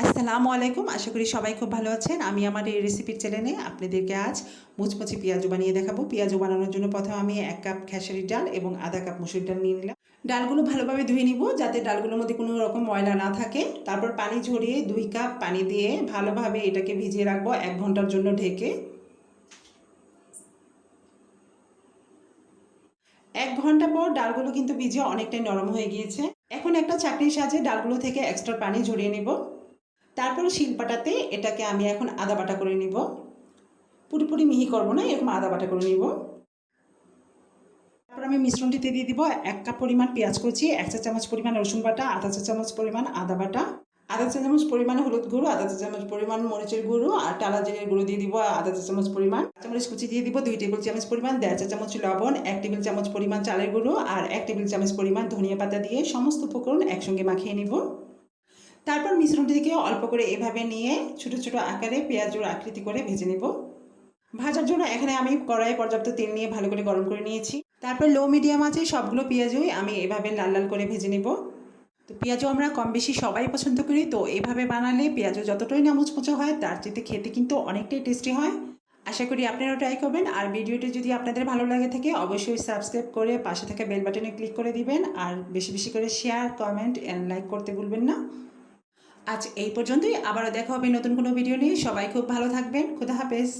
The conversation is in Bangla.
আসসালামু আলাইকুম। আশা করি সবাই খুব ভালো আছেন। আমি আমার এই রেসিপির চ্যানেলে আপনাদেরকে আজ মুচমুচে পেঁয়াজু বানিয়ে দেখাবো। পেঁয়াজু বানানোর জন্য প্রথমে আমি ১ কাপ খেসারির ডাল এবং আধা কাপ মসুর ডাল নিয়ে নিলাম। ডালগুলো ভালোভাবে ধুয়ে নিব যাতে ডালগুলোর মধ্যে কোনো রকম ময়লা না থাকে। তারপর পানি ঝরিয়ে ২ কাপ পানি দিয়ে ভালোভাবে এটাকে ভিজিয়ে রাখবো ১ ঘন্টার জন্য ঢেকে। ১ ঘন্টা পর ডালগুলো কিন্তু ভিজে অনেকটাই নরম হয়ে গিয়েছে। এখন একটা ছাঁকনির সাহায্যে ডালগুলো থেকে এক্সট্রা পানি ঝরিয়ে নেব। তারপর শিলপাটাতে এটাকে আমি এখন আদা বাটা করে নিব। পুরোপুরি মিহি করব না, এরকম আদা বাটা করে নিব। তারপর আমি মিশ্রণটিতে দিয়ে দিব ১ কাপ পরিমাণ পেঁয়াজ কুচি, ১ চা চামচ পরিমাণ রসুন বাটা, আধা চা চামচ পরিমাণ আদা বাটা, আধা চা চামচ পরিমাণ হলুদ গুঁড়ো, আধা চা চামচ পরিমাণ মরিচের গুঁড়ো আর টালা জিরের গুঁড়ো দিয়ে দিব আধা চা চামচ পরিমাণ। কাঁচামরিচ কুচি দিয়ে দিব ২ টেবিল চামচ পরিমাণ, ১.৫ চা চামচ লবণ, ১ টেবিল চামচ পরিমাণ চালের গুঁড়ো আর ১ টেবিল চামচ পরিমাণ ধনিয়া পাতা দিয়ে সমস্ত উপকরণ একসঙ্গে মাখিয়ে নিব। তারপর মিশ্রণটিকে অল্প করে এভাবে নিয়ে ছোট ছোট আকারে পেঁয়াজুর আকৃতি করে ভেজে নেব। ভাজার জন্য এখানে আমি কড়াইয়ে পর্যাপ্ত তেল নিয়ে ভালো করে গরম করে নিয়েছি। তারপর লো মিডিয়াম আছে সবগুলো পেঁয়াজই আমি এভাবে লাল লাল করে ভেজে নেব। তো পেঁয়াজও আমরা কম বেশি সবাই পছন্দ করি, তো এভাবে বানালে পেঁয়াজও যতটাই না মুচমুচে হয় তার চেয়ে খেতে কিন্তু অনেকটাই টেস্টি হয়। আশা করি আপনারাও ট্রাই করবেন। আর ভিডিওটি যদি আপনাদের ভালো লাগে থাকে অবশ্যই সাবস্ক্রাইব করে পাশে থাকা বেল বাটনে ক্লিক করে দিবেন আর বেশি বেশি করে শেয়ার কমেন্ট অ্যান্ড লাইক করতে ভুলবেন না। আজ এই পর্যন্তই, আবারও দেখা হবে নতুন কোনো ভিডিও নিয়ে। সবাই খুব ভালো থাকবেন। খোদা হাফেজ।